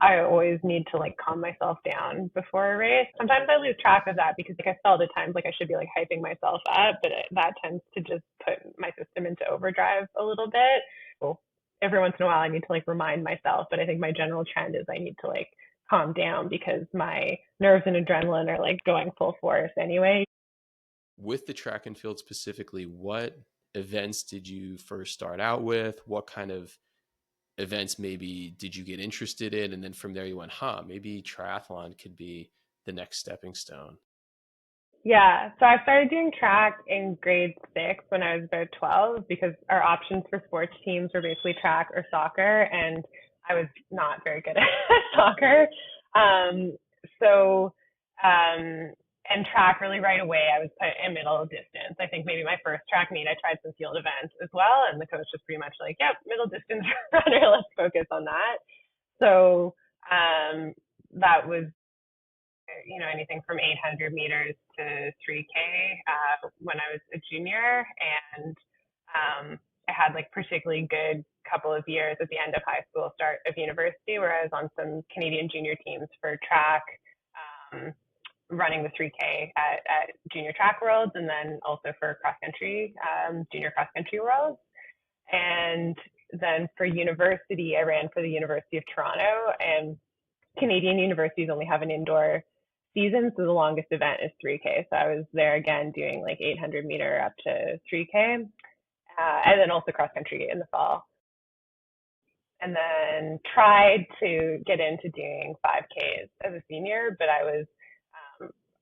I always need to like calm myself down before a race. Sometimes I lose track of that because like I felt at times like I should be like hyping myself up, but that tends to just put my system into overdrive a little bit. So every once in a while I need to like remind myself, but I think my general trend is I need to like calm down because my nerves and adrenaline are like going full force anyway. With the track and field specifically, what events did you first start out with? What kind of events maybe did you get interested in? And then from there you went, maybe triathlon could be the next stepping stone. Yeah, so I started doing track in grade 6 when I was about 12 because our options for sports teams were basically track or soccer, and I was not very good at soccer. Um, so, um, and track really right away, I was put in middle distance. I think maybe my first track meet, I tried some field events as well, and the coach was pretty much like, yep, middle distance runner, let's focus on that. So that was anything from 800 meters to 3K when I was a junior. And I had like particularly good couple of years at the end of high school, start of university, where I was on some Canadian junior teams for track, um, running the 3K at junior track worlds, and then also for cross country, junior cross country worlds. And then for university, I ran for the University of Toronto, and Canadian universities only have an indoor season, so the longest event is 3K. So I was there again doing like 800 meter up to 3K, and then also cross country in the fall. And then tried to get into doing 5Ks as a senior, but I was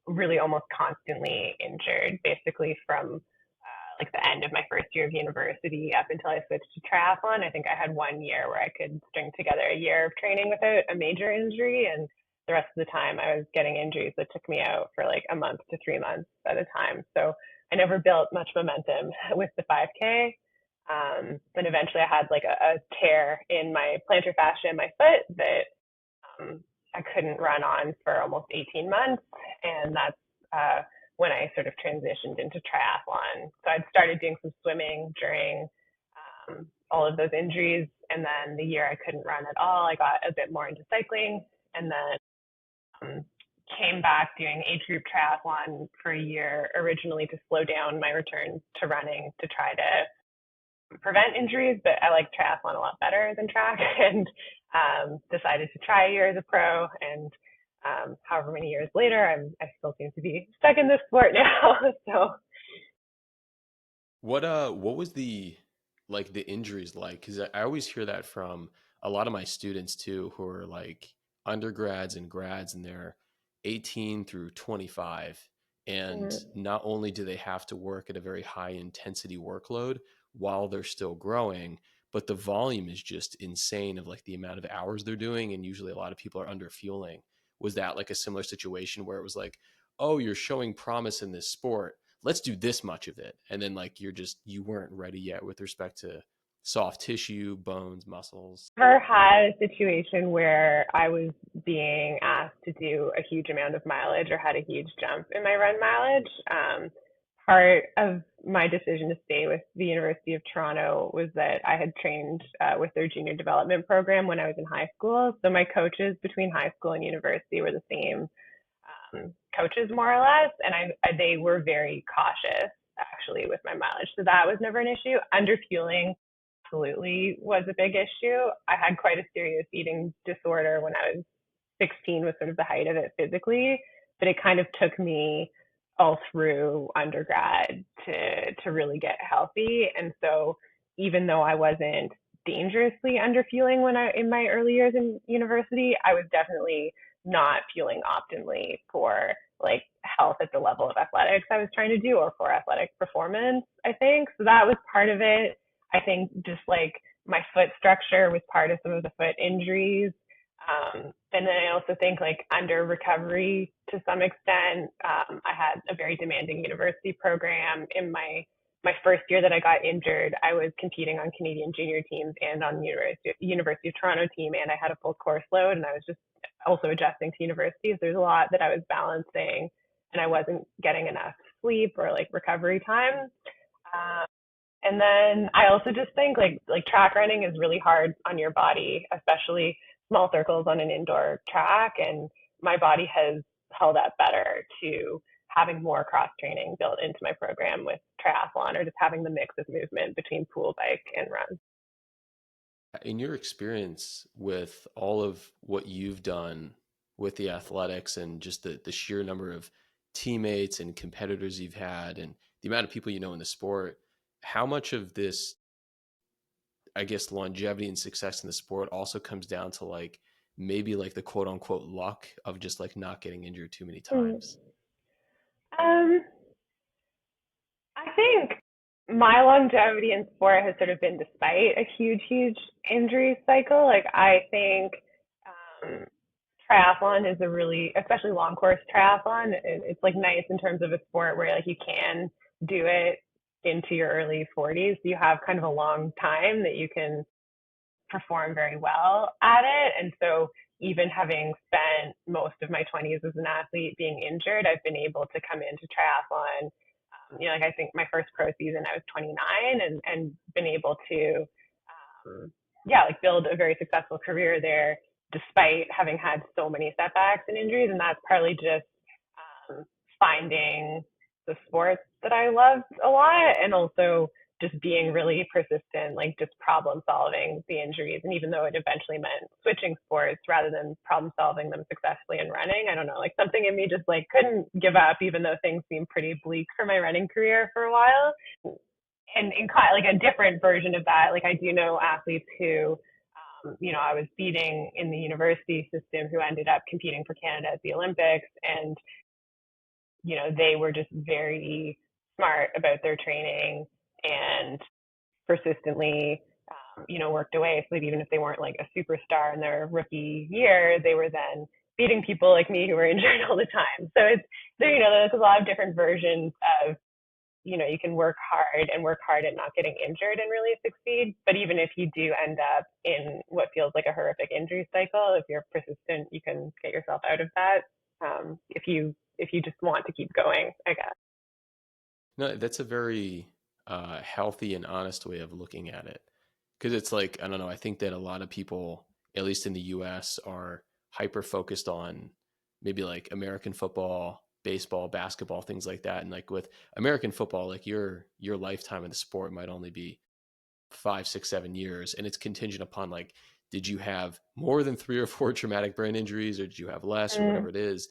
really almost constantly injured, basically from like the end of my first year of university up until I switched to triathlon. I think I had 1 year where I could string together a year of training without a major injury, and the rest of the time I was getting injuries that took me out for like a month to 3 months at a time. So I never built much momentum with the 5K. But eventually I had like a tear in my plantar fascia in my foot that I couldn't run on for almost 18 months. And that's when I sort of transitioned into triathlon. So I'd started doing some swimming during all of those injuries. And then the year I couldn't run at all, I got a bit more into cycling, and then came back doing age group triathlon for a year, originally to slow down my return to running to try to prevent injuries. But I like triathlon a lot better than track, and decided to try a year as a pro. And however many years later, I still seem to be stuck in this sport now. So What was the injuries like? Because I always hear that from a lot of my students too, who are like undergrads and grads, and they're 18 through 25. And not only do they have to work at a very high intensity workload while they're still growing, but the volume is just insane of like the amount of hours they're doing. And usually a lot of people are under fueling. Was that like a similar situation where it was like, oh, you're showing promise in this sport, let's do this much of it, and then like you weren't ready yet with respect to soft tissue, bones, muscles? never had a situation where I was being asked to do a huge amount of mileage or had a huge jump in my run mileage. Part of my decision to stay with the University of Toronto was that I had trained with their junior development program when I was in high school. So my coaches between high school and university were the same coaches more or less, and they were very cautious actually with my mileage. So that was never an issue. Underfueling absolutely was a big issue. I had quite a serious eating disorder when I was 16, was sort of the height of it physically, but it kind of took me all through undergrad to really get healthy. And so even though I wasn't dangerously underfueling when I in my early years in university, I was definitely not fueling optimally for like health at the level of athletics I was trying to do, or for athletic performance, I think. So that was part of it. I think just like my foot structure was part of some of the foot injuries. And then I also think like under recovery to some extent. I had a very demanding university program. In my first year that I got injured, I was competing on Canadian junior teams and on the University of Toronto team, and I had a full course load, and I was just also adjusting to universities. There's a lot that I was balancing, and I wasn't getting enough sleep or like recovery time. And then I also just think like track running is really hard on your body, especially small circles on an indoor track, and my body has held up better to having more cross training built into my program with triathlon, or just having the mix of movement between pool, bike, and run. In your experience with all of what you've done with the athletics and just the sheer number of teammates and competitors you've had and the amount of people you know in the sport, how much of this, I guess, longevity and success in the sport also comes down to like maybe like the quote unquote luck of just like not getting injured too many Mm. times? Um, I think my longevity in sport has sort of been despite a huge injury cycle. Like I think um, triathlon is a really, especially long course triathlon, it's like nice in terms of a sport where like you can do it into your early 40s. So you have kind of a long time that you can perform very well at it. And so even having spent most of my 20s as an athlete being injured, I've been able to come into triathlon. Like I think my first pro season, I was 29, and been able to, like build a very successful career there despite having had so many setbacks and injuries. And that's partly just um, finding the sports that I loved a lot, and also just being really persistent, like just problem solving the injuries. And even though it eventually meant switching sports rather than problem solving them successfully in running, I don't know, like something in me just like couldn't give up, even though things seemed pretty bleak for my running career for a while. And in like a different version of that, like I do know athletes who, I was beating in the university system who ended up competing for Canada at the Olympics, and they were just very smart about their training and persistently, worked away. So that even if they weren't like a superstar in their rookie year, they were then beating people like me who were injured all the time. So it's there, there's a lot of different versions of, you can work hard at not getting injured and really succeed. But even if you do end up in what feels like a horrific injury cycle, if you're persistent, you can get yourself out of that. If you just want to keep going, I guess. No, that's a very healthy and honest way of looking at it. Because it's like, I don't know, I think that a lot of people, at least in the US, are hyper focused on maybe like American football, baseball, basketball, things like that. And like with American football, like your lifetime in the sport might only be 5, 6, 7 years. And it's contingent upon like, did you have more than 3 or 4 traumatic brain injuries, or did you have less, or Mm, whatever it is?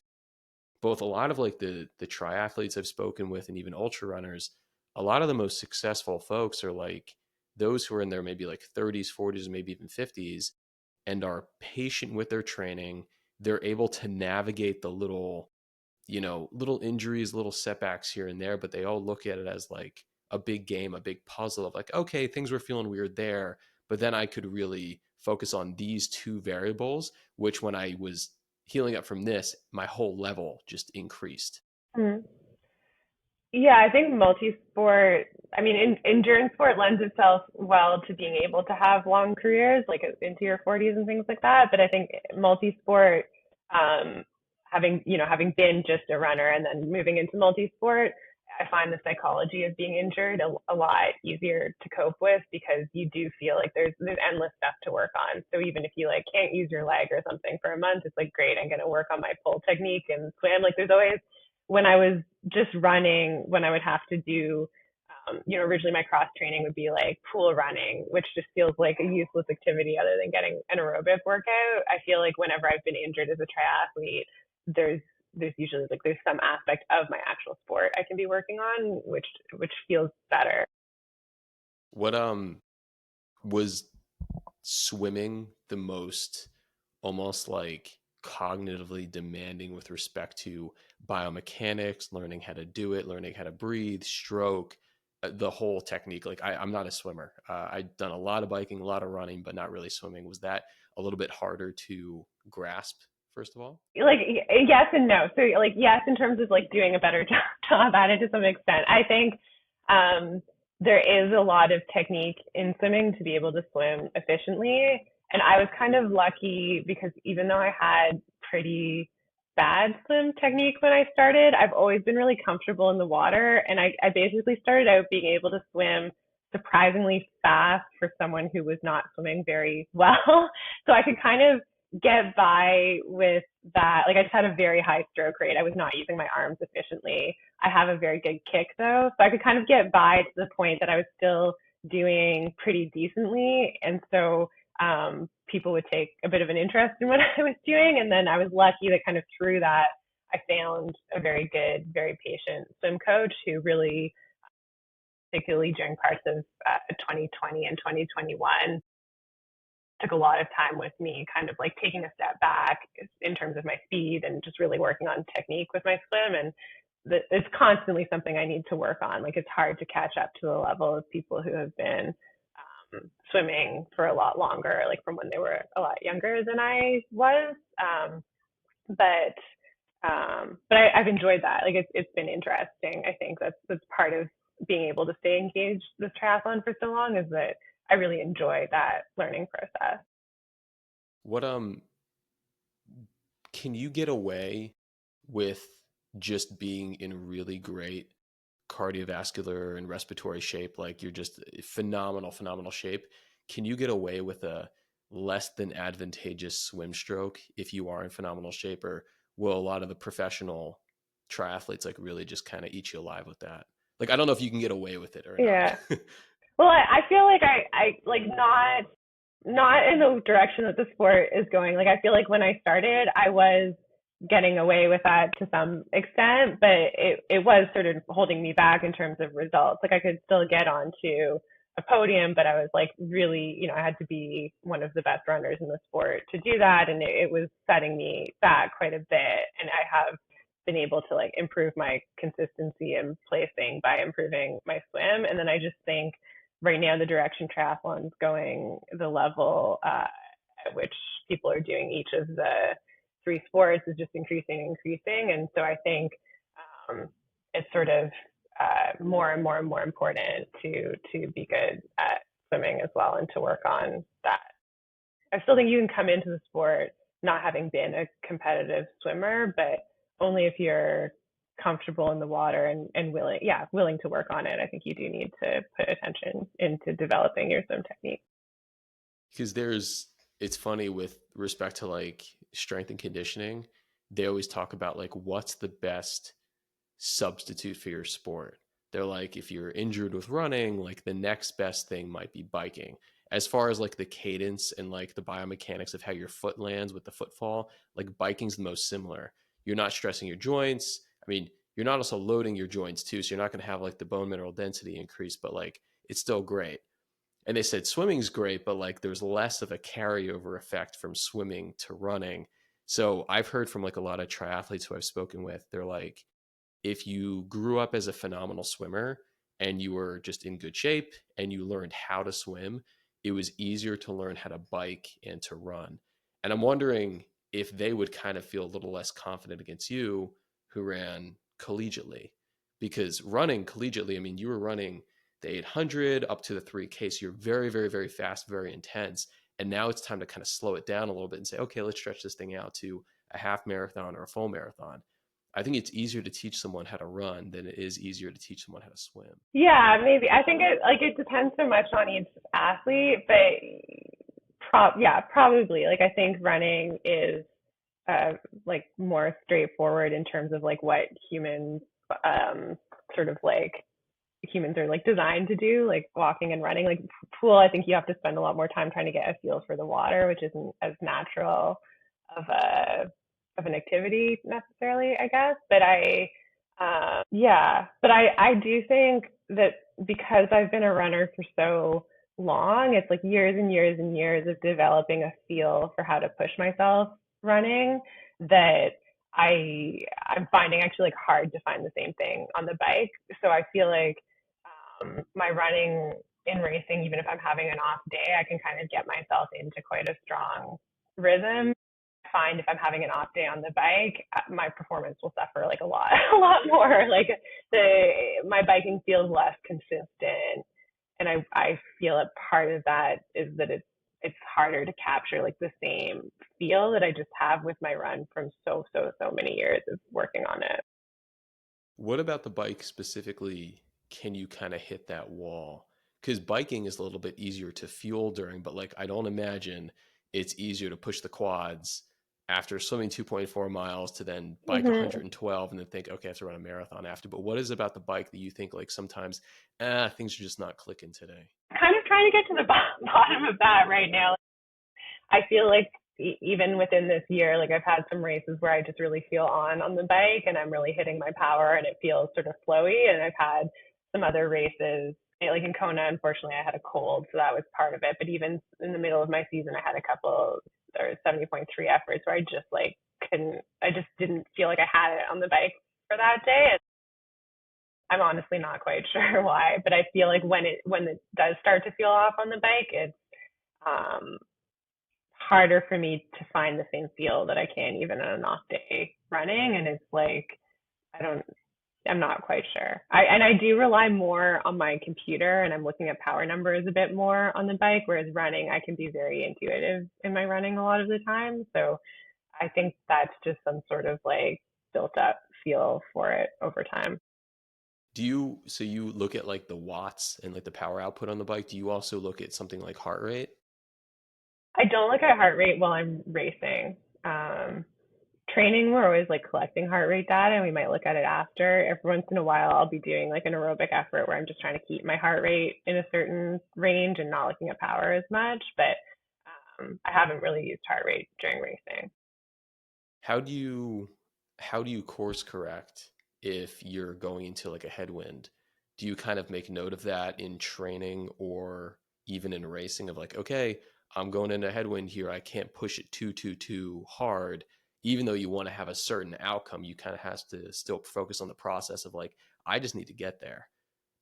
Both a lot of like the triathletes I've spoken with and even ultra runners, a lot of the most successful folks are like those who are in their maybe like 30s, 40s, maybe even 50s, and are patient with their training. They're able to navigate the little injuries, little setbacks here and there, but they all look at it as like a big game, a big puzzle of like, okay, things were feeling weird there, but then I could really focus on these two variables, which when I was healing up from this, my whole level just increased. mm. Yeah, I think multi-sport, I mean, endurance sport lends itself well to being able to have long careers, like into your 40s and things like that. But I think multi-sport, um, having been just a runner and then moving into multi-sport, I find the psychology of being injured a lot easier to cope with, because you do feel like there's endless stuff to work on. So even if you like can't use your leg or something for a month, it's like, great, I'm going to work on my pull technique and swim. Like there's always, when I was just running, when I would have to do, originally my cross training would be like pool running, which just feels like a useless activity other than getting an aerobic workout. I feel like whenever I've been injured as a triathlete, there's usually like there's some aspect of my actual sport I can be working on, which feels better. What was swimming the most almost like cognitively demanding with respect to biomechanics, learning how to do it, learning how to breathe, stroke, the whole technique? Like I'm not a swimmer. I've done a lot of biking, a lot of running, but not really swimming. Was that a little bit harder to grasp, first of all? Like yes and no. So like yes, in terms of like doing a better job at it to some extent. I think um, there is a lot of technique in swimming to be able to swim efficiently. And I was kind of lucky because even though I had pretty bad swim technique when I started, I've always been really comfortable in the water. And I basically started out being able to swim surprisingly fast for someone who was not swimming very well. So I could kind of get by with that. Like I just had a very high stroke rate. I was not using my arms efficiently. I have a very good kick though, so I could kind of get by to the point that I was still doing pretty decently. And so people would take a bit of an interest in what I was doing. And then I was lucky that kind of through that, I found a very good, very patient swim coach who really, particularly during parts of 2020 and 2021, took a lot of time with me, kind of like taking a step back in terms of my speed and just really working on technique with my swim. And it's constantly something I need to work on. Like it's hard to catch up to the level of people who have been swimming for a lot longer, like from when they were a lot younger than I was. But I've enjoyed that. Like it's been interesting. I think that's part of being able to stay engaged with triathlon for so long, is that I really enjoy that learning process. What can you get away with just being in really great cardiovascular and respiratory shape? Like you're just phenomenal shape. Can you get away with a less than advantageous swim stroke if you are in phenomenal shape, or will a lot of the professional triathletes like really just kind of eat you alive with that? Like I don't know if you can get away with it or not. Yeah. Well, I feel like I like not in the direction that the sport is going. Like I feel like when I started, I was getting away with that to some extent, but it was sort of holding me back in terms of results. Like I could still get onto a podium, but I was like really, I had to be one of the best runners in the sport to do that, and it was setting me back quite a bit. And I have been able to like improve my consistency and placing by improving my swim. And then I just think right now the direction triathlon's going, the level at which people are doing each of the three sports is just increasing. And so I think it's sort of more and more important to be good at swimming as well, and to work on that. I still think you can come into the sport not having been a competitive swimmer, but only if you're comfortable in the water and willing to work on it. I think you do need to put attention into developing your swim technique. Because it's funny with respect to like strength and conditioning, they always talk about like what's the best substitute for your sport. They're like, if you're injured with running, like the next best thing might be biking. As far as like the cadence and like the biomechanics of how your foot lands with the footfall, like biking's the most similar. You're not stressing your joints. I mean, you're not also loading your joints too, so you're not going to have like the bone mineral density increase, but like it's still great. And they said swimming's great, but like there's less of a carryover effect from swimming to running. So I've heard from like a lot of triathletes who I've spoken with, they're like, if you grew up as a phenomenal swimmer and you were just in good shape and you learned how to swim, it was easier to learn how to bike and to run. And I'm wondering if they would kind of feel a little less confident against you who ran collegiately. Because running collegiately, I mean, you were running the 800 up to the 3K. So you're very fast, very intense. And now it's time to kind of slow it down a little bit and say, okay, let's stretch this thing out to a half marathon or a full marathon. I think it's easier to teach someone how to run than it is easier to teach someone how to swim. Yeah, maybe. I think it depends so much on each athlete, but probably. Like I think running is like more straightforward in terms of like what humans sort of like humans are like designed to do, like walking and running. Like pool, I think you have to spend a lot more time trying to get a feel for the water, which isn't as natural of an activity necessarily, I guess. But I do think that because I've been a runner for so long, it's like years and years and years of developing a feel for how to push myself running, that I'm finding actually like hard to find the same thing on the bike. So I feel like my running in racing, even if I'm having an off day, I can kind of get myself into quite a strong rhythm. I find if I'm having an off day on the bike, my performance will suffer like a lot, a lot more. Like my biking feels less consistent, and I feel that part of that is that it's harder to capture like the same feel that I just have with my run from so many years of working on it. What about the bike specifically? Can you kind of hit that wall? Because biking is a little bit easier to fuel during, but like I don't imagine it's easier to push the quads after swimming 2.4 miles to then bike Hmm. 112 and then think, okay, I have to run a marathon after. But what is it about the bike that you think like sometimes, things are just not clicking today? Kind of trying to get to the bottom of that right now. I feel like even within this year, like I've had some races where I just really feel on the bike and I'm really hitting my power and it feels sort of flowy. And I've had some other races, like in Kona, unfortunately, I had a cold, so that was part of it. But even in the middle of my season, I had a couple or 70.3 efforts where I just like I just didn't feel like I had it on the bike for that day. And I'm honestly not quite sure why, but I feel like when it does start to feel off on the bike, it's um, harder for me to find the same feel that I can even on an off day running. And it's like, I don't, I'm not quite sure. I do rely more on my computer and I'm looking at power numbers a bit more on the bike, whereas running, I can be very intuitive in my running a lot of the time. So I think that's just some sort of like built up feel for it over time. So you look at like the watts and like the power output on the bike? Do you also look at something like heart rate? I don't look at heart rate while I'm racing. Um, Training, we're always like collecting heart rate data and we might look at it after. Every once in a while, I'll be doing like an aerobic effort where I'm just trying to keep my heart rate in a certain range and not looking at power as much. But I haven't really used heart rate during racing. How do you how do you course correct if you're going into like a headwind? Do you kind of make note of that in training or even in racing of like, okay, I'm going into a headwind here. I can't push it too hard. Even though you want to have a certain outcome, you kind of have to still focus on the process of like, I just need to get there.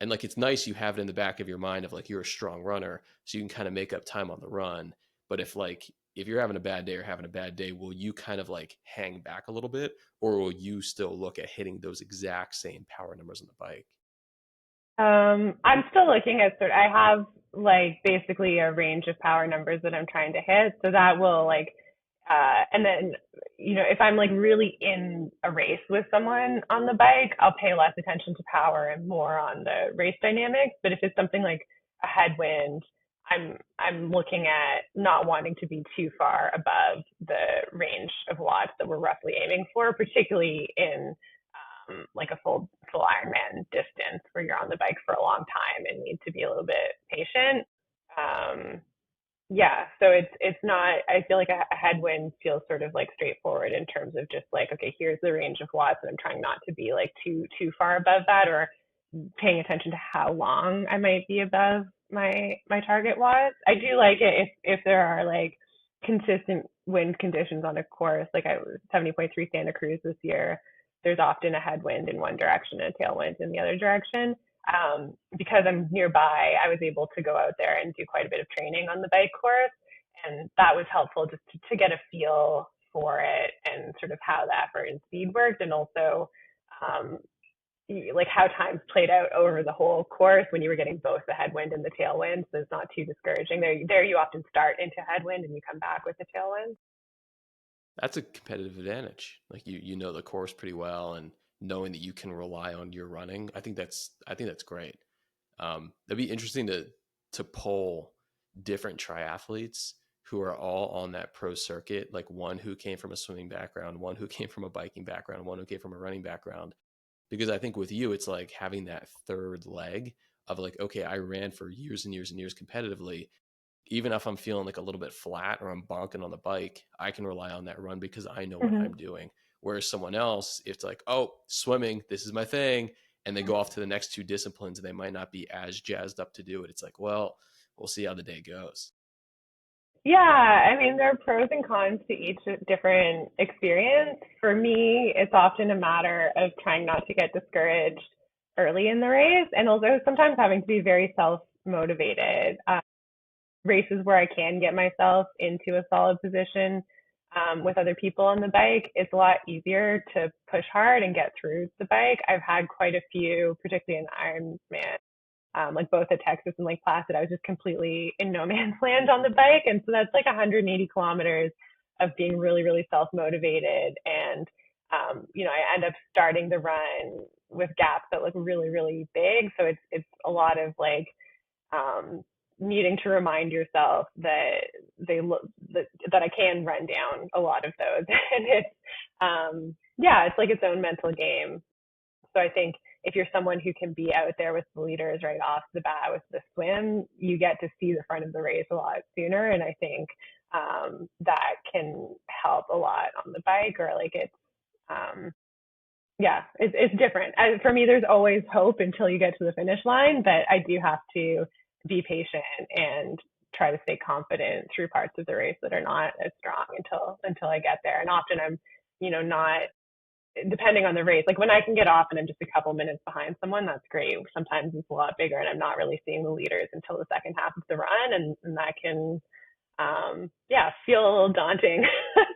And like it's nice you have it in the back of your mind of like you're a strong runner, so you can kind of make up time on the run. But if you're having a bad day or having a bad day, will you kind of like hang back a little bit, or will you still look at hitting those exact same power numbers on the bike? I'm still looking at I have like basically a range of power numbers that I'm trying to hit. So that will like, and then, if I'm like really in a race with someone on the bike, I'll pay less attention to power and more on the race dynamics. But if it's something like a headwind, I'm looking at not wanting to be too far above the range of watts that we're roughly aiming for, particularly in like a full Ironman distance where you're on the bike for a long time and need to be a little bit patient. Um, yeah, so it's not. I feel like a headwind feels sort of like straightforward in terms of just like, okay, here's the range of watts, and I'm trying not to be like too far above that, or paying attention to how long I might be above my target watts. I do like it if there are like consistent wind conditions on a course. Like I was 70.3 Santa Cruz this year. There's often a headwind in one direction and a tailwind in the other direction. Because I'm nearby, I was able to go out there and do quite a bit of training on the bike course. And that was helpful just to get a feel for it and sort of how the effort and speed worked. And also, um, like how times played out over the whole course when you were getting both the headwind and the tailwind. So it's not too discouraging. There you often start into headwind and you come back with the tailwind. That's a competitive advantage. Like you know the course pretty well, and knowing that you can rely on your running. I think that's great. That'd be interesting to poll different triathletes who are all on that pro circuit, like one who came from a swimming background, one who came from a biking background, one who came from a running background. Because I think with you, it's like having that third leg of like, okay, I ran for years and years and years competitively. Even if I'm feeling like a little bit flat or I'm bonking on the bike, I can rely on that run because I know what Mm-hmm. I'm doing. Whereas someone else, it's like, oh, swimming, this is my thing. And they go off to the next two disciplines and they might not be as jazzed up to do it. It's like, well, we'll see how the day goes. Yeah, I mean, there are pros and cons to each different experience. For me, it's often a matter of trying not to get discouraged early in the race and also sometimes having to be very self motivated. Races where I can get myself into a solid position with other people on the bike, it's a lot easier to push hard and get through the bike. I've had quite a few, particularly in Ironman, like both at Texas and Lake Placid, I was just completely in no man's land on the bike. And so that's like 180 kilometers of being really, really self motivated. And, I end up starting the run with gaps that look really, really big. So it's a lot of like, um, needing to remind yourself that they look that I can run down a lot of those, and it's yeah, it's like its own mental game. So I think if you're someone who can be out there with the leaders right off the bat with the swim, you get to see the front of the race a lot sooner, and I think that can help a lot on the bike, or like it's yeah, it's different. For me, there's always hope until you get to the finish line, but I do have to be patient and try to stay confident through parts of the race that are not as strong until I get there. And often I'm, not depending on the race. Like when I can get off and I'm just a couple minutes behind someone, that's great. Sometimes it's a lot bigger, and I'm not really seeing the leaders until the second half of the run, and that can, yeah, feel a little daunting,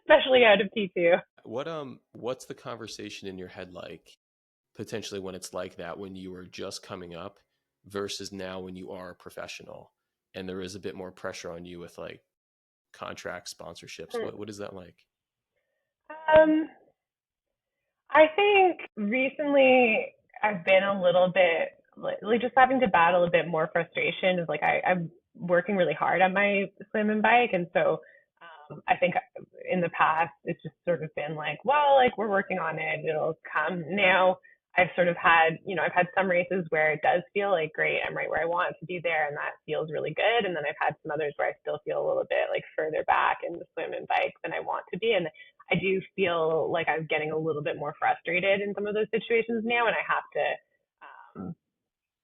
especially out of T2. What's the conversation in your head like potentially when it's like that, when you were just coming up versus now when you are a professional and there is a bit more pressure on you with like contract sponsorships? What is that like? Um, I think recently I've been a little bit like just having to battle a bit more frustration of like I'm working really hard on my swim and bike, and so I think in the past it's just sort of been like, well, like we're working on it, it'll come. Now I've sort of had, I've had some races where it does feel like great, I'm right where I want to be there, and that feels really good. And then I've had some others where I still feel a little bit like further back in the swim and bike than I want to be. And I do feel like I'm getting a little bit more frustrated in some of those situations now, and I have to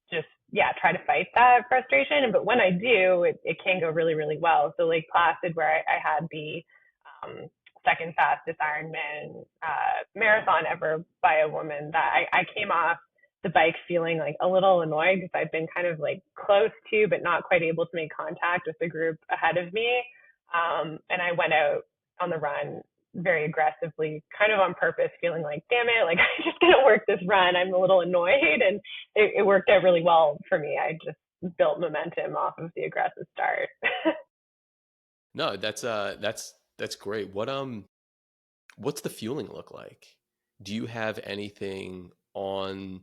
just yeah try to fight that frustration. But when I do, it can go really really well. So like Placid, where I had the second fastest Ironman marathon ever by a woman, that I came off the bike feeling like a little annoyed because I'd been kind of like close to but not quite able to make contact with the group ahead of me, and I went out on the run very aggressively, kind of on purpose, feeling like, damn it, like I'm just gonna work this run. I'm a little annoyed, and it worked out really well for me. I just built momentum off of the aggressive start. No, that's great. What's the fueling look like? Do you have anything on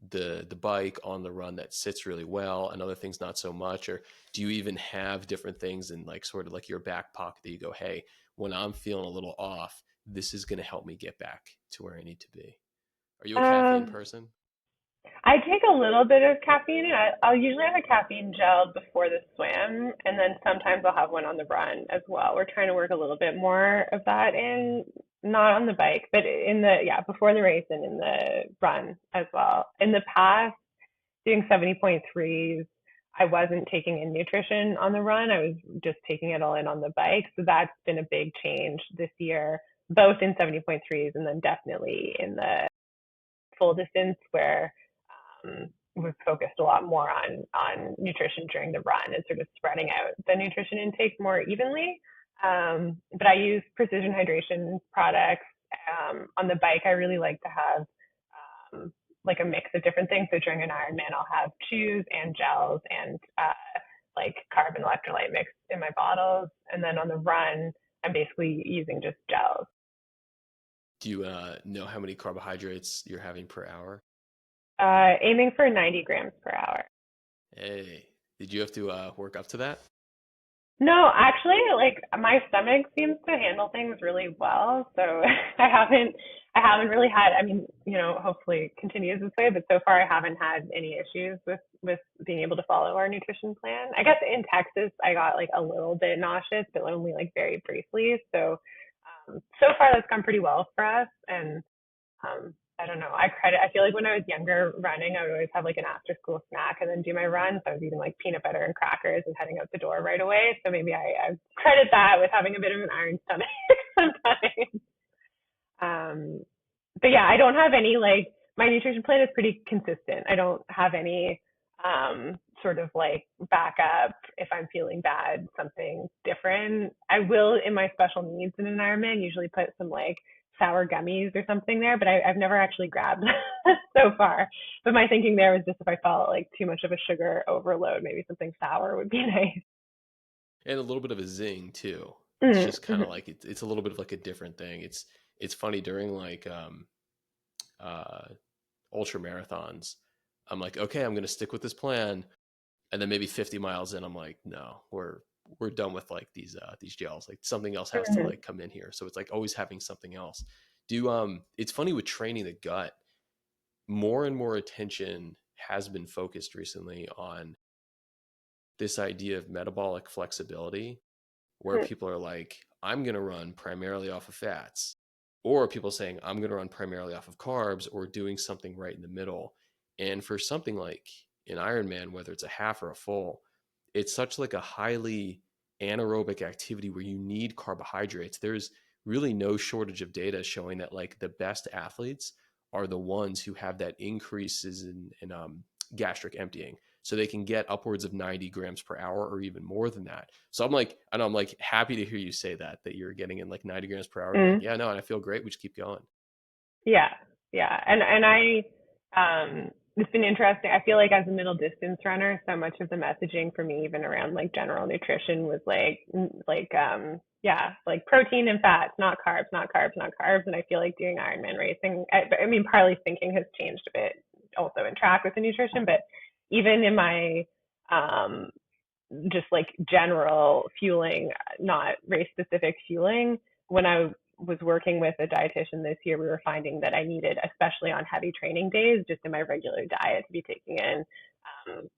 the bike on the run that sits really well and other things not so much? Or do you even have different things in like sort of like your back pocket that you go, hey, when I'm feeling a little off, this is going to help me get back to where I need to be? Are you a caffeine um, person? I take a little bit of caffeine. I'll usually have a caffeine gel before the swim, and then sometimes I'll have one on the run as well. We're trying to work a little bit more of that in, not on the bike, but in the, yeah, before the race and in the run as well. In the past, doing 70.3s, I wasn't taking in nutrition on the run. I was just taking it all in on the bike. So that's been a big change this year, both in 70.3s and then definitely in the full distance, where we've focused a lot more on nutrition during the run and sort of spreading out the nutrition intake more evenly. But I use precision hydration products. On the bike, I really like to have like a mix of different things. So during an Ironman, I'll have chews and gels and like carb and electrolyte mix in my bottles. And then on the run, I'm basically using just gels. Do you know how many carbohydrates you're having per hour? Aiming for 90 grams per hour. Hey, did you have to work up to that? No, actually, like my stomach seems to handle things really well. So I haven't really had, I mean, hopefully it continues this way, but so far I haven't had any issues with being able to follow our nutrition plan. I guess in Texas I got like a little bit nauseous, but only like very briefly. So far that's gone pretty well for us. And I don't know. I feel like when I was younger running, I would always have like an after school snack and then do my run. So I was eating like peanut butter and crackers and heading out the door right away. So maybe I credit that with having a bit of an iron stomach sometimes. Um, but yeah, I don't have any like, my nutrition plan is pretty consistent. I don't have any sort of like backup if I'm feeling bad, something different. I will in my special needs in an Ironman usually put some like sour gummies or something there, but I've never actually grabbed so far. But my thinking there was just if I felt like too much of a sugar overload, maybe something sour would be nice. And a little bit of a zing too. It's just kind of Mm-hmm. like it's a little bit of like a different thing. It's funny during like uh ultra marathons. I'm like, okay, I'm gonna stick with this plan. And then maybe 50 miles in, I'm like, no, we're done with like these gels. Like something else has to Mhm. like come in here. So it's like always having something else. Do It's funny with training the gut, more and more attention has been focused recently on this idea of metabolic flexibility, where people are like, I'm going to run primarily off of fats, or people saying, I'm going to run primarily off of carbs, or doing something right in the middle. And for something like an Ironman, whether it's a half or a full, it's such like a highly anaerobic activity where you need carbohydrates. There's really no shortage of data showing that like the best athletes are the ones who have that increases in gastric emptying, so they can get upwards of 90 grams per hour or even more than that. So I'm like, and I'm like happy to hear you say that you're getting in like 90 grams per hour. You're like, Mm. yeah, no, and I feel great. We just keep going. Yeah, yeah, and it's been interesting. I feel like as a middle distance runner, so much of the messaging for me, even around like general nutrition, was yeah, like protein and fats, not carbs, not carbs, not carbs. And I feel like doing Ironman racing, I mean, partly thinking has changed a bit, also in track with the nutrition, but even in my um just like general fueling, not race specific fueling. When I was working with a dietitian this year, we were finding that I needed, especially on heavy training days, just in my regular diet, to be taking in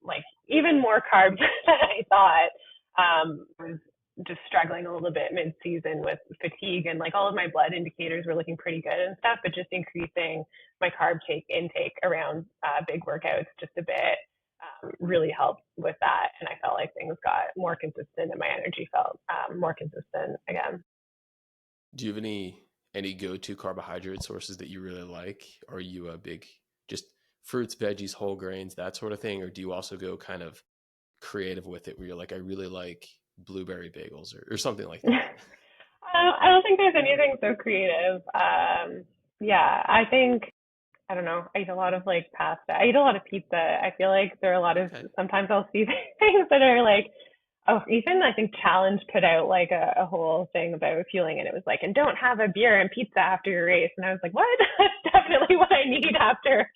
like even more carbs than I thought. I was just struggling a little bit mid-season with fatigue, and like all of my blood indicators were looking pretty good and stuff, but just increasing my carb intake around big workouts just a bit really helped with that. And I felt like things got more consistent and my energy felt more consistent again. Do you have any go-to carbohydrate sources that you really like? Are you a big just fruits, veggies, whole grains, that sort of thing? Or do you also go kind of creative with it where you're like, I really like blueberry bagels or something like that? I don't think there's anything so creative. Yeah, I think, I don't know. I eat a lot of like pasta. I eat a lot of pizza. I feel like there are a lot of, Okay. sometimes I'll see things that are like, oh, even I think Challenge put out like a whole thing about fueling, and it was like, and don't have a beer and pizza after your race. And I was like, what? That's definitely what I need after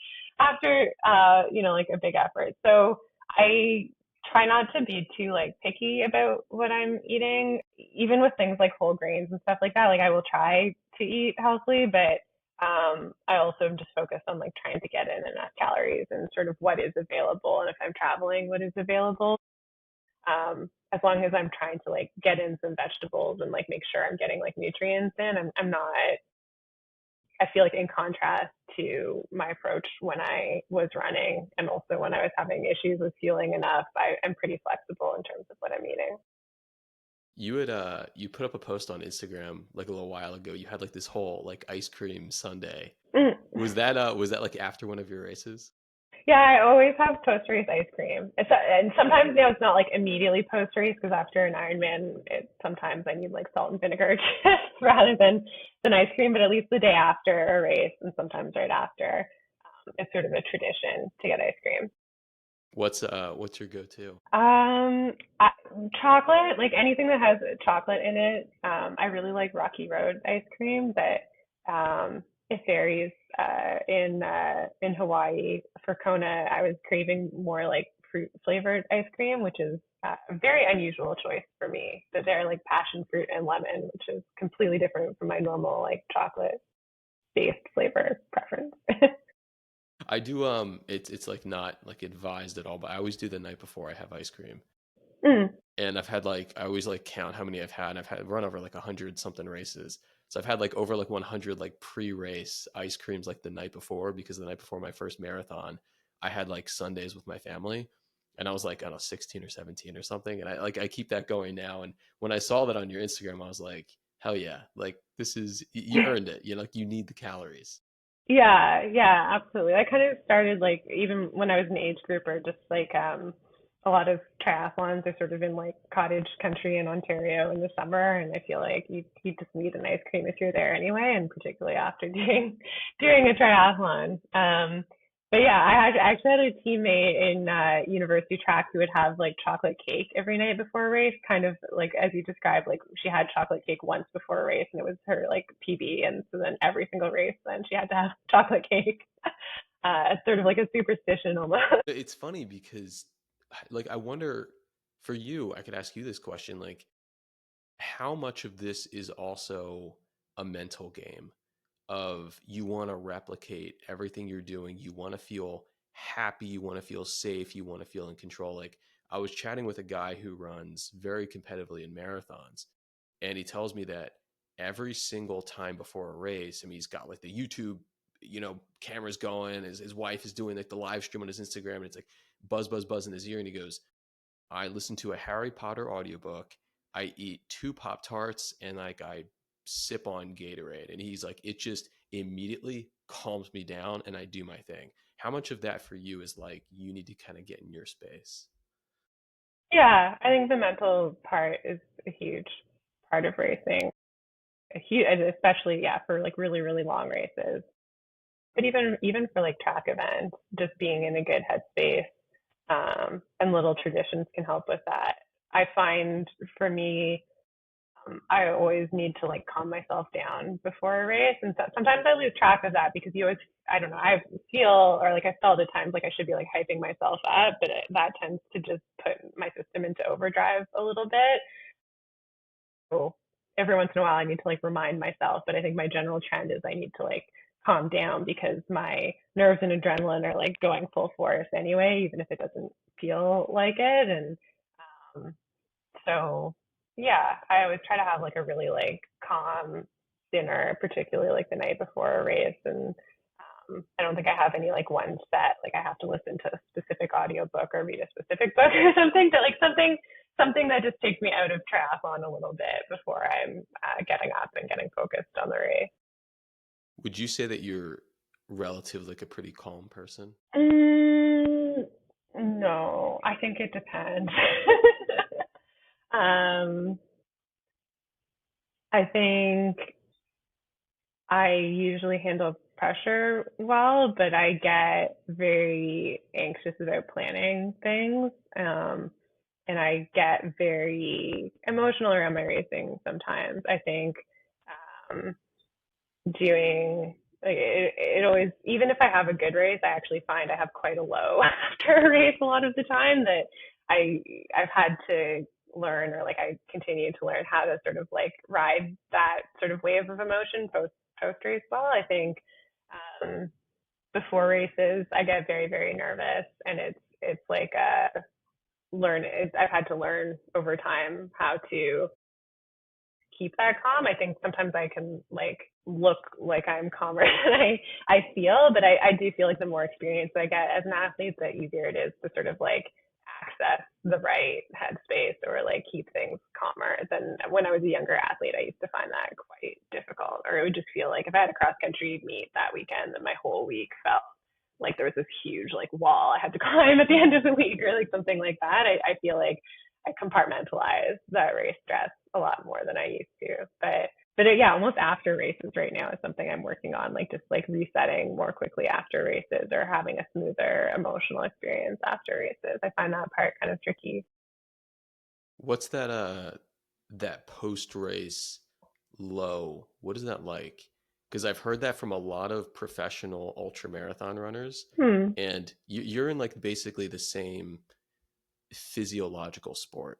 like a big effort. So I try not to be too like picky about what I'm eating, even with things like whole grains and stuff like that. Like I will try to eat healthily, but I also am just focused on like trying to get in enough calories and sort of what is available. And if I'm traveling, what is available. As long as I'm trying to like get in some vegetables and like make sure I'm getting like nutrients in, I'm not, I feel like in contrast to my approach when I was running and also when I was having issues with fueling enough, I'm pretty flexible in terms of what I'm eating. You put up a post on Instagram like a little while ago. You had like this whole like ice cream sundae. Mm. Was that like after one of your races? Yeah, I always have post race ice cream. And sometimes it's not like immediately post race because after an Ironman, sometimes I need like salt and vinegar chips rather than ice cream. But at least the day after a race, and sometimes right after, it's sort of a tradition to get ice cream. What's your go-to? I, chocolate, like anything that has chocolate in it. I really like Rocky Road ice cream, but it varies. In Hawaii for Kona, I was craving more like fruit flavored ice cream, which is a very unusual choice for me. But they're like passion fruit and lemon, which is completely different from my normal like chocolate based flavor preference. I do it's like not like advised at all, but I always do the night before I have ice cream. Mm. And I've had like I always like count how many I've had. And I've had run over like 100 something races. So I've had like over like 100 like pre-race ice creams like the night before, because the night before my first marathon, I had like Sundays with my family, and I was like, I don't know, 16 or 17 or something. And I keep that going now. And when I saw that on your Instagram, I was like, hell yeah, like this is you earned it. You like you need the calories. Yeah, yeah, absolutely. I kind of started like even when I was an age grouper, just like a lot of triathlons are sort of in like cottage country in Ontario in the summer, and I feel like you just need an ice cream if you're there anyway, and particularly after doing a triathlon. But yeah, I actually had a teammate in university track who would have like chocolate cake every night before a race, kind of like as you described, like she had chocolate cake once before a race and it was her like PB, and so then every single race then she had to have chocolate cake. It's sort of like a superstition almost. It's funny because like, I wonder for you, I could ask you this question, like, how much of this is also a mental game of you want to replicate everything you're doing, you want to feel happy, you want to feel safe, you want to feel in control. Like, I was chatting with a guy who runs very competitively in marathons, and he tells me that every single time before a race, I mean, he's got like the YouTube, cameras going, his wife is doing like the live stream on his Instagram, and it's like buzz buzz buzz in his ear, and he goes, I listen to a Harry Potter audiobook. I eat 2 Pop Tarts, and like I sip on Gatorade. And he's like, it just immediately calms me down and I do my thing. How much of that for you is like you need to kind of get in your space? Yeah, I think the mental part is a huge part of racing. A huge, especially yeah, for like really really long races. But even for like track events, just being in a good headspace, and little traditions can help with that. I find for me, I always need to like calm myself down before a race, and so, sometimes I lose track of that because you always, I don't know, I feel or like I felt at times like I should be like hyping myself up, but that tends to just put my system into overdrive a little bit. So every once in a while, I need to like remind myself, but I think my general trend is I need to like calm down because my nerves and adrenaline are like going full force anyway, even if it doesn't feel like it, and um, so yeah, I always try to have like a really like calm dinner, particularly like the night before a race. And I don't think I have any like one set, like I have to listen to a specific audiobook or read a specific book or something, but like something that just takes me out of triathlon a little bit before I'm getting up and getting focused on the race. Would you say that you're relatively like a pretty calm person? Mm, no, I think it depends. um, I think I usually handle pressure well, but I get very anxious about planning things. And I get very emotional around my racing sometimes. I think um, doing like it always, even if I have a good race, I actually find I have quite a low after a race a lot of the time that I I've had to learn, or like I continue to learn how to sort of like ride that sort of wave of emotion post race well. I think um, before races I get very very nervous, and it's like a I've had to learn over time how to keep that calm. I think sometimes I can like look like I'm calmer than I feel, but I do feel like the more experience I get as an athlete, the easier it is to sort of like access the right headspace or like keep things calmer than when I was a younger athlete. I used to find that quite difficult, or it would just feel like if I had a cross country meet that weekend, then my whole week felt like there was this huge like wall I had to climb at the end of the week or like something like that. I feel like I compartmentalize that race stress a lot more than I used to. Yeah, almost after races right now is something I'm working on, like just like resetting more quickly after races or having a smoother emotional experience after races. I find that part kind of tricky. What's that post race low? What is that like? Because I've heard that from a lot of professional ultra marathon runners, Hmm. and you're in like basically the same physiological sport.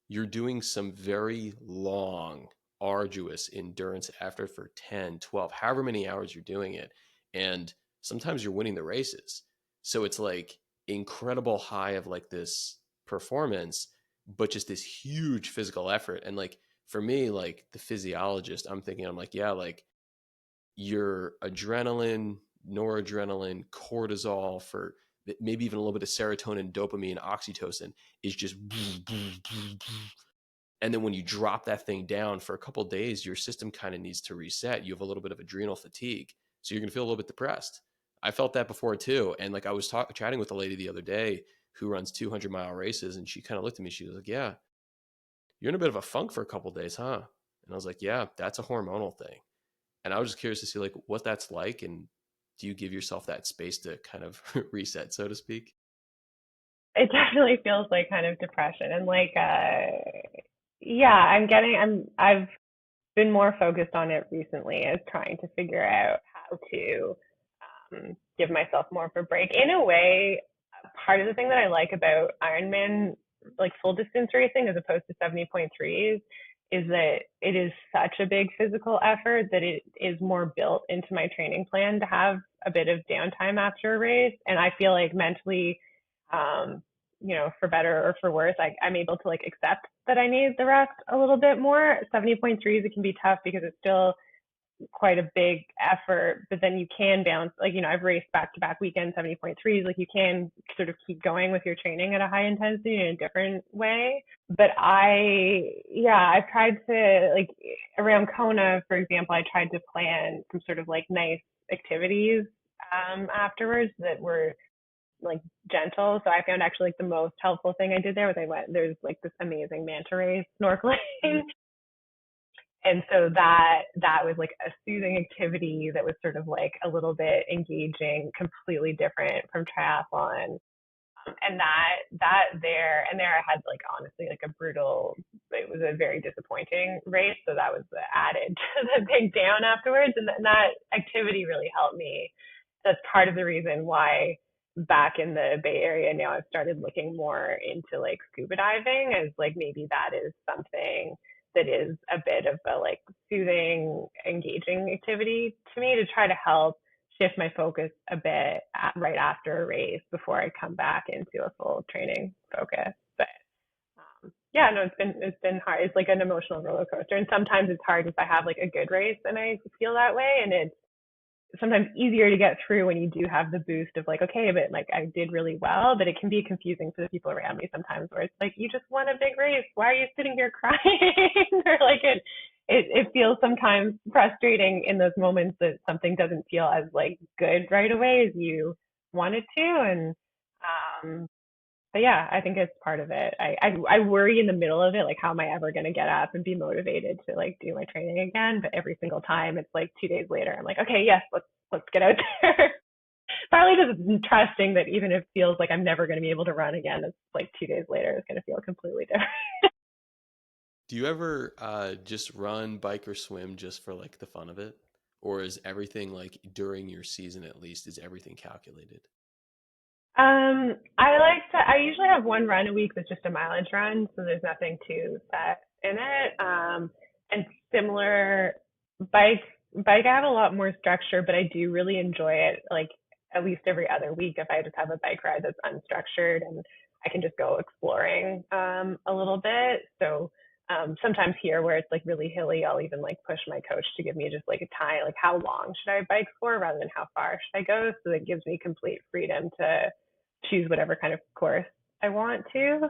You're doing some very long, arduous endurance effort for 10, 12, however many hours you're doing it. And sometimes you're winning the races. So it's like incredible high of like this performance, but just this huge physical effort. And like for me, like the physiologist, I'm like, yeah, like your adrenaline, noradrenaline, cortisol, for maybe even a little bit of serotonin, dopamine, oxytocin is just, and then when you drop that thing down for a couple of days, your system kind of needs to reset. You have a little bit of adrenal fatigue, so you're going to feel a little bit depressed. I felt that before too, and like I was chatting with a lady the other day who runs 200-mile races, and she kind of looked at me. She was like, "Yeah, you're in a bit of a funk for a couple of days, huh?" And I was like, "Yeah, that's a hormonal thing." And I was just curious to see like what that's like, and do you give yourself that space to kind of reset, so to speak? It definitely feels like kind of depression and like yeah, I've been more focused on it recently as trying to figure out how to give myself more of a break. In a way, part of the thing that I like about Ironman, like full distance racing as opposed to 70.3s, is that it is such a big physical effort that it is more built into my training plan to have a bit of downtime after a race. And I feel like mentally, um, for better or for worse, I'm able to like accept that I need the rest a little bit more. 70.3s, it can be tough because it's still quite a big effort, but then you can bounce, like, I've raced back to back weekends, 70.3s, like you can sort of keep going with your training at a high intensity in a different way. But I've tried to, like, around Kona, for example, I tried to plan some sort of like nice activities afterwards that were like gentle. So I found actually like the most helpful thing I did there was there's like this amazing manta ray snorkeling. And so that was like a soothing activity that was sort of like a little bit engaging, completely different from triathlon. And there I had like honestly like a brutal, it was a very disappointing race. So that was added to the big down afterwards. And that activity really helped me. That's part of the reason why back in the Bay Area now I've started looking more into like scuba diving, as like maybe that is something that is a bit of a like soothing, engaging activity to me to try to help shift my focus a bit right after a race before I come back into a full training focus. But yeah, no, it's been hard. It's like an emotional roller coaster, and sometimes it's hard if I have like a good race and I feel that way, and it's sometimes easier to get through when you do have the boost of like, okay, but like I did really well, but it can be confusing for the people around me sometimes where it's like, you just won a big race. Why are you sitting here crying? Or like it feels sometimes frustrating in those moments that something doesn't feel as like good right away as you want it to. And um, but yeah, I think it's part of it. I worry in the middle of it, like how am I ever going to get up and be motivated to like do my training again? But every single time, it's like 2 days later, I'm like, okay, yes, let's get out there. Partly just trusting that even if it feels like I'm never going to be able to run again, it's like 2 days later, it's going to feel completely different. Do you ever just run, bike, or swim just for like the fun of it? Or is everything like during your season at least, is everything calculated? I usually have one run a week that's just a mileage run, so there's nothing too set in it. And similar bike, bike, I have a lot more structure, but I do really enjoy it. Like at least every other week, if I just have a bike ride that's unstructured and I can just go exploring a little bit. So sometimes here where it's like really hilly, I'll even like push my coach to give me just like a time, like how long should I bike for rather than how far should I go. So it gives me complete freedom to choose whatever kind of course I want to.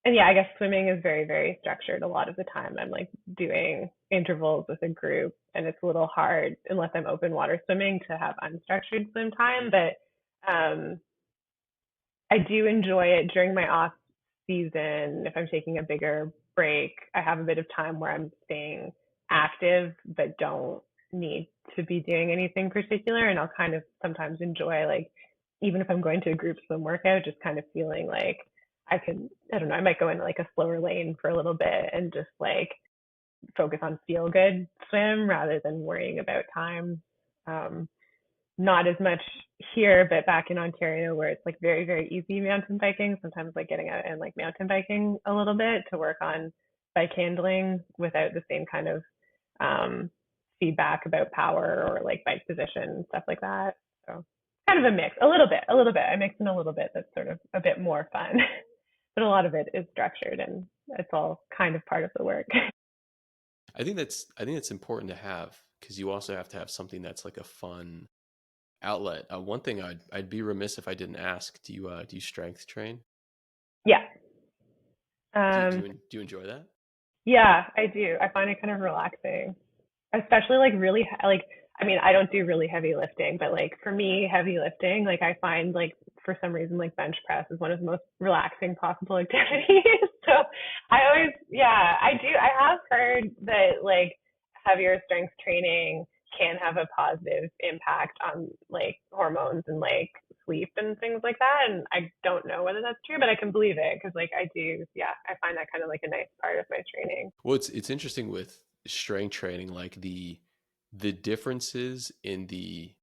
And yeah, I guess swimming is very, very structured. A lot of the time I'm like doing intervals with a group, and it's a little hard unless I'm open water swimming to have unstructured swim time. But um, I do enjoy it during my off season. If I'm taking a bigger break, I have a bit of time where I'm staying active but don't need to be doing anything particular. And I'll kind of sometimes enjoy, like, even if I'm going to a group swim workout, just kind of feeling like I don't know, I might go into like a slower lane for a little bit and just like focus on feel good swim rather than worrying about time. Um, Not as much here, but back in Ontario where it's like very, very easy mountain biking, sometimes like getting out and like mountain biking a little bit to work on bike handling without the same kind of um, feedback about power or like bike position and stuff like that. So kind of a mix, a little bit. I mix in a little bit that's sort of a bit more fun, but a lot of it is structured and it's all kind of part of the work. I think that's important to have because you also have to have something that's like a fun outlet. One thing I'd be remiss if I didn't ask. Do you strength train? Yeah. Do Um, do you enjoy that? yeah, I do. I find it kind of relaxing, especially like really like I mean, I don't do really heavy lifting, but like for me heavy lifting, like I find like for some reason like bench press is one of the most relaxing possible activities. So I always, yeah, I have heard that like heavier strength training can have a positive impact on like hormones and like sleep and things like that, and I don't know whether that's true, but I can believe it because like I do, yeah, I find that kind of like a nice part of my training. Well, it's interesting with strength training, like the differences in the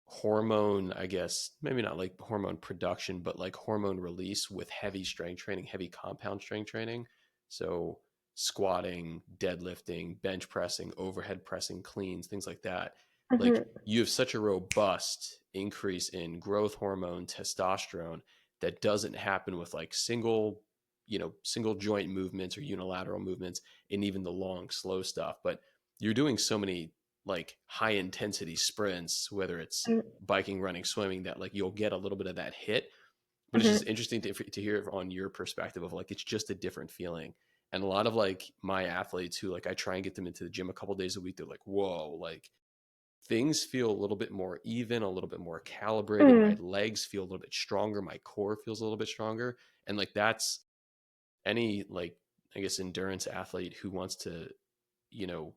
hormone, I guess, maybe not like hormone production, but like hormone release with heavy strength training, heavy compound strength training. So squatting, deadlifting, bench pressing, overhead pressing, cleans, things like that. Like Hmm. you have such a robust increase in growth hormone, testosterone that doesn't happen with like single joint movements or unilateral movements and even the long, slow stuff. But you're doing so many like high intensity sprints, whether it's biking, running, swimming, that like you'll get a little bit of that hit. But it's Hmm. just interesting to hear on your perspective of like it's just a different feeling. And a lot of like my athletes who like I try and get them into the gym a couple days a week, they're like, whoa, like things feel a little bit more even, a little bit more calibrated. My Hmm. legs feel a little bit stronger. My core feels a little bit stronger. And like that's any like, I guess, endurance athlete who wants to, you know,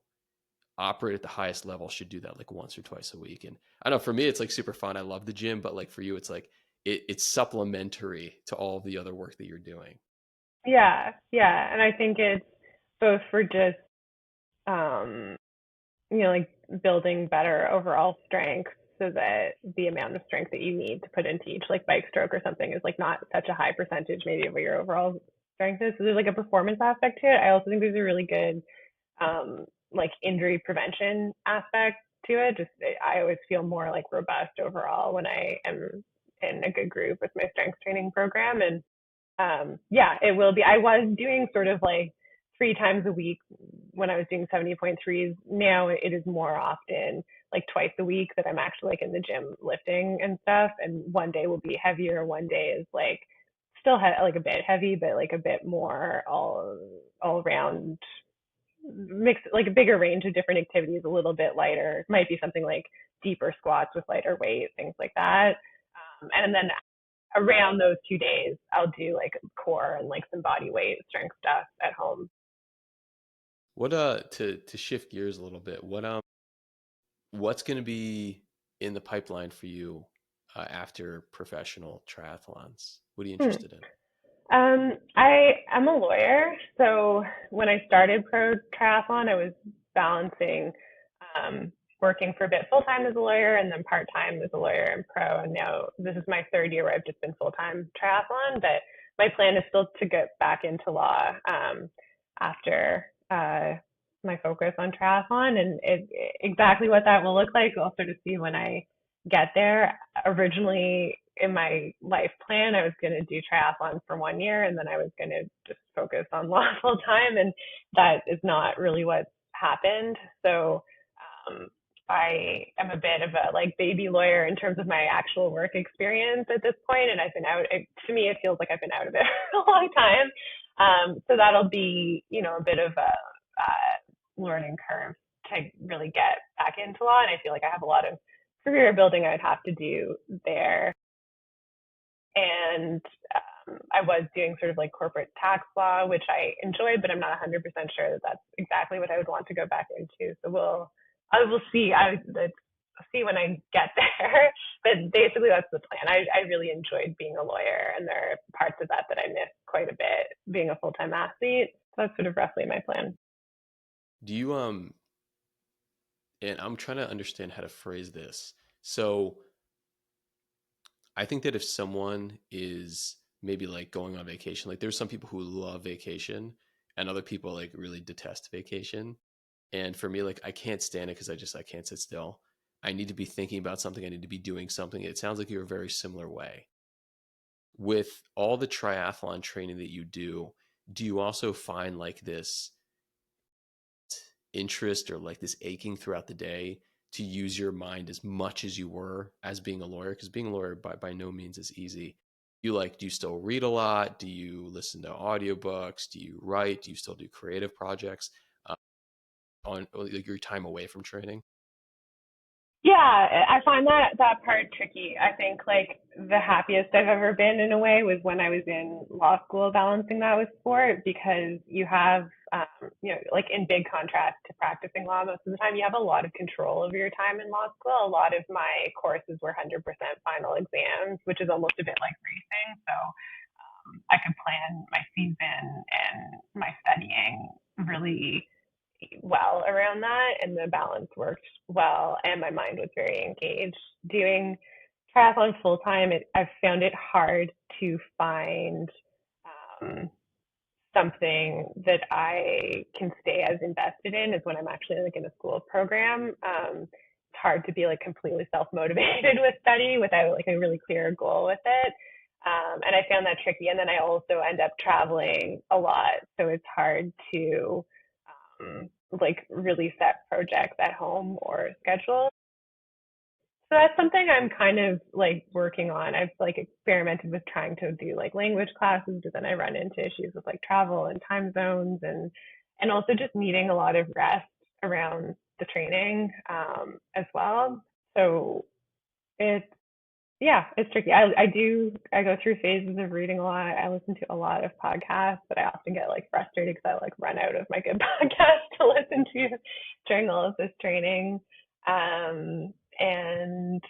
operate at the highest level should do that like once or twice a week. And I know for me, it's like super fun. I love the gym, but like for you, it's like it's supplementary to all the other work that you're doing. Yeah, yeah. And I think it's both for just, um, like building better overall strength so that the amount of strength that you need to put into each like bike stroke or something is like not such a high percentage maybe of what your overall strength is. So there's like a performance aspect to it. I also think there's a really good like injury prevention aspect to it. Just I always feel more like robust overall when I am in a good group with my strength training program. And yeah, it will be. I was doing sort of like 3 times a week when I was doing 70.3s. Now it is more often like twice a week that I'm actually like in the gym lifting and stuff. And one day will be heavier. One day is like still like a bit heavy, but like a bit more all around mix, like a bigger range of different activities, a little bit lighter. Might be something like deeper squats with lighter weight, things like that. And then around those 2 days, I'll do like core and like some body weight strength stuff at home. What to shift gears a little bit, what's going to be in the pipeline for you after professional triathlons? What are you Hmm. interested in? I am a lawyer, so when I started pro triathlon, I was balancing working for a bit full time as a lawyer and then part time as a lawyer and pro. And now this is my third year where I've just been full time triathlon. But my plan is still to get back into law after my focus on triathlon, and exactly what that will look like, I'll sort of see when I get there. Originally, in my life plan, I was going to do triathlon for 1 year and then I was going to just focus on law full time. And that is not really what's happened. So um, I am a bit of a like baby lawyer in terms of my actual work experience at this point, and I've been out. To me, it feels like I've been out of it for a long time. So that'll be, a bit of a learning curve to really get back into law, and I feel like I have a lot of career building I would have to do there. And I was doing sort of like corporate tax law, which I enjoyed, but I'm not 100% sure that that's exactly what I would want to go back into. So I will see. Let's see when I get there. But basically, that's the plan. I really enjoyed being a lawyer, and there are parts of that that I miss quite a bit being a full time athlete. So that's sort of roughly my plan. Do you and I'm trying to understand how to phrase this. So I think that if someone is maybe like going on vacation, like there's some people who love vacation and other people like really detest vacation. And for me, like I can't stand it because I can't sit still. I need to be thinking about something. I need to be doing something. It sounds like you're a very similar way. With all the triathlon training that you do you also find like this interest or like this aching throughout the day to use your mind as much as you were as being a lawyer? Because being a lawyer by no means is easy. Do you still read a lot? Do you listen to audiobooks? Do you write? Do you still do creative projects on like your time away from training? Yeah, I find that part tricky. I think like the happiest I've ever been in a way was when I was in law school balancing that with sport, because you have like in big contrast to practicing law most of the time, you have a lot of control over your time in law school. A lot of my courses were 100% final exams, which is almost a bit like racing. So I could plan my season and my studying really well around that, and the balance worked well, and my mind was very engaged. Doing triathlon full time, I've found it hard to find um, something that I can stay as invested in as when I'm actually like in a school program. It's hard to be like completely self-motivated with study without like a really clear goal with it. And I found that tricky. And then I also end up traveling a lot. So it's hard to like really set projects at home or schedule. So that's something I'm kind of like working on. I've like experimented with trying to do like language classes, but then I run into issues with like travel and time zones and also just needing a lot of rest around the training as well. So it's yeah, it's tricky. I go through phases of reading a lot. I listen to a lot of podcasts, but I often get like frustrated because I like run out of my good podcasts to listen to during all of this training. And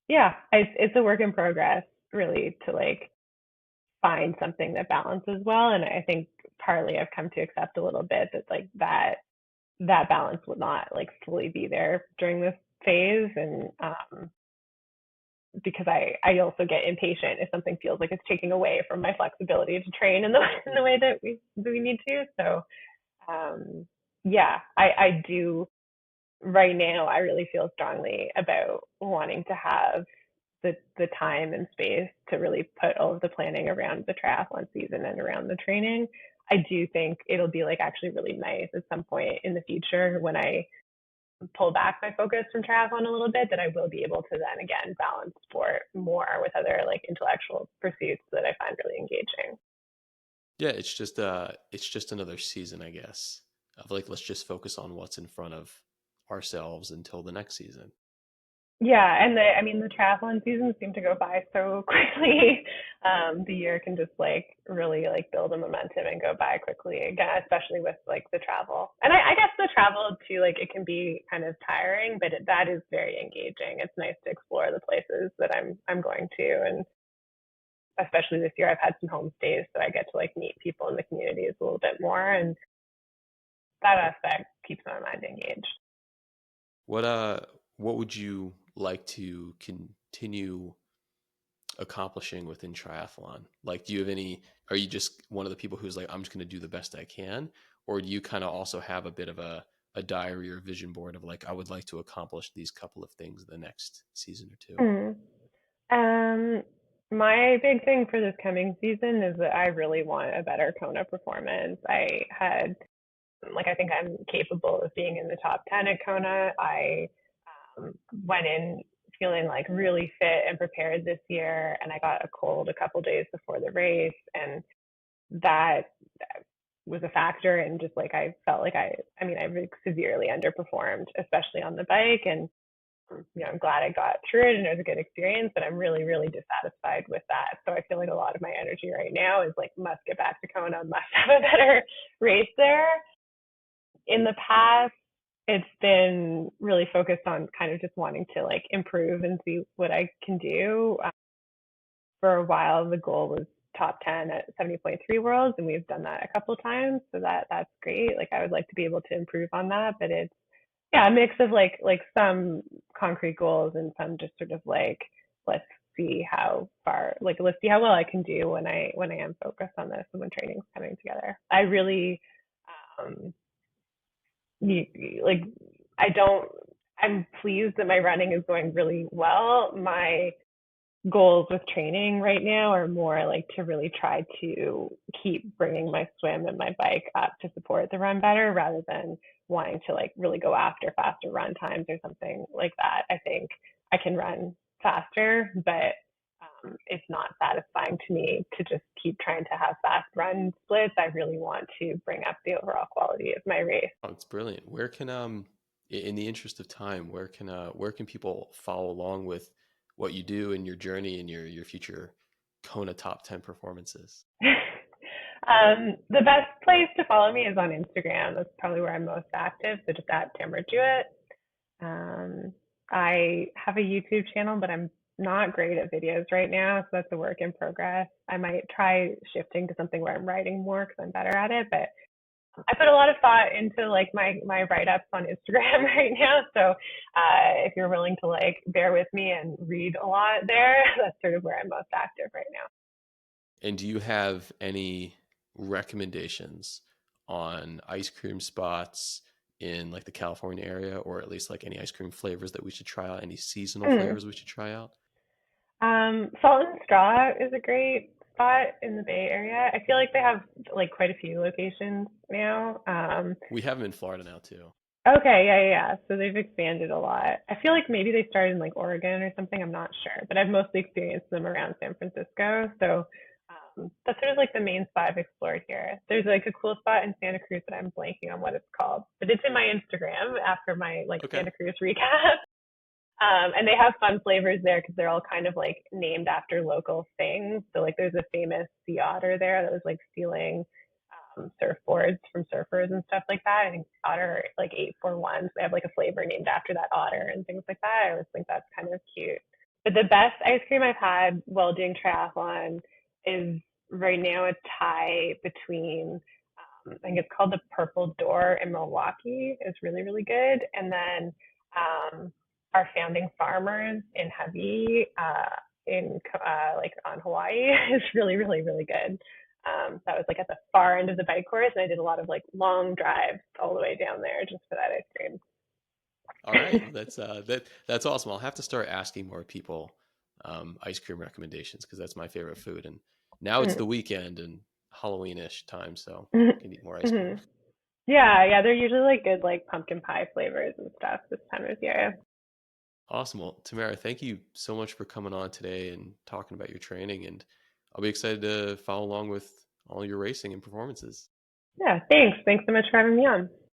yeah, it's a work in progress really to like find something that balances well. And I think partly I've come to accept a little bit that like that balance would not like fully be there during this phase. And because I also get impatient if something feels like it's taking away from my flexibility to train in the way that we need to. So yeah, I do right now. I really feel strongly about wanting to have the time and space to really put all of the planning around the triathlon season and around the training. I do think it'll be like actually really nice at some point in the future when I pull back my focus from triathlon a little bit, that I will be able to then again balance sport more with other like intellectual pursuits that I find really engaging. Yeah, it's just another season, I guess. Of like let's just focus on what's in front of ourselves until the next season. Yeah, and I mean the triathlon seasons seem to go by so quickly. The year can just like really like build a momentum and go by quickly again, especially with like the travel. And I guess the travel too, like it can be kind of tiring, but that is very engaging. It's nice to explore the places that I'm going to, and especially this year I've had some home stays, so I get to like meet people in the communities a little bit more, and that aspect keeps my mind engaged. What what would you like to continue accomplishing within triathlon? Like, do you have any, are you just one of the people who's like, I'm just going to do the best I can? Or do you kind of also have a bit of a diary or vision board of like, I would like to accomplish these couple of things the next season or two? Mm. Um, my big thing for this coming season is that I really want a better Kona performance. I think I'm capable of being in the top 10 at Kona. I went in feeling like really fit and prepared this year, and I got a cold a couple days before the race, and that was a factor. And just like I felt like I mean, I really severely underperformed, especially on the bike. And I'm glad I got through it and it was a good experience, but I'm really, really dissatisfied with that. So I feel like a lot of my energy right now is like, must get back to Kona, must have a better race there. In the past, it's been really focused on kind of just wanting to like improve and see what I can do. For a while, the goal was top 10 at 70.3 worlds, and we've done that a couple of times. So that's great. Like I would like to be able to improve on that, but it's yeah, a mix of like some concrete goals and some just sort of like let's see how far like let's see how well I can do when I am focused on this and when training's coming together. I really um like I don't I'm pleased that my running is going really well. My goals with training right now are more like to really try to keep bringing my swim and my bike up to support the run better rather than wanting to like really go after faster run times or something like that. I think I can run faster, but it's not satisfying to me to just keep trying to have fast run splits. I really want to bring up the overall quality of my race. Oh, it's brilliant. Where can in the interest of time, where can people follow along with what you do in your journey and your future Kona top 10 performances? The best place to follow me is on Instagram. That's probably where I'm most active. So just at Tamara Jewett. Um, I have a YouTube channel, but I'm not great at videos right now, so that's a work in progress. I might try shifting to something where I'm writing more because I'm better at it, but I put a lot of thought into like my write-ups on Instagram right now. So if you're willing to like bear with me and read a lot there, that's sort of where I'm most active right now. And do you have any recommendations on ice cream spots in like the California area, or at least like any ice cream flavors that we should try out, any seasonal Mm. flavors we should try out? Salt and Straw is a great spot in the Bay Area. I feel like they have like quite a few locations now. We have them in Florida now too. Okay, yeah, yeah, yeah. So they've expanded a lot. I feel like maybe they started in like Oregon or something. I'm not sure, but I've mostly experienced them around San Francisco. So that's sort of like the main spot I've explored here. There's like a cool spot in Santa Cruz that I'm blanking on what it's called, but it's in my Instagram after my like Okay. Santa Cruz recap. And they have fun flavors there because they're all kind of like named after local things. So like there's a famous sea otter there that was like stealing surfboards from surfers and stuff like that. I think otter like 841. So they have like a flavor named after that otter and things like that. I always think that's kind of cute. But the best ice cream I've had while doing triathlon is right now a tie between I think it's called the Purple Door in Milwaukee. It's really, really good. And then um, our founding farmers in Hawaii, in like on Hawaii, is really, really, really good. That was like at the far end of the bike course, and I did a lot of like long drives all the way down there just for that ice cream. All right. That's awesome. I'll have to start asking more people ice cream recommendations because that's my favorite food. And now it's the weekend and Halloween-ish time, so I can eat more ice cream. Yeah, yeah, they're usually like good like pumpkin pie flavors and stuff this time of year. Awesome. Well, Tamara, thank you so much for coming on today and talking about your training. And I'll be excited to follow along with all your racing and performances. Yeah, thanks. Thanks so much for having me on.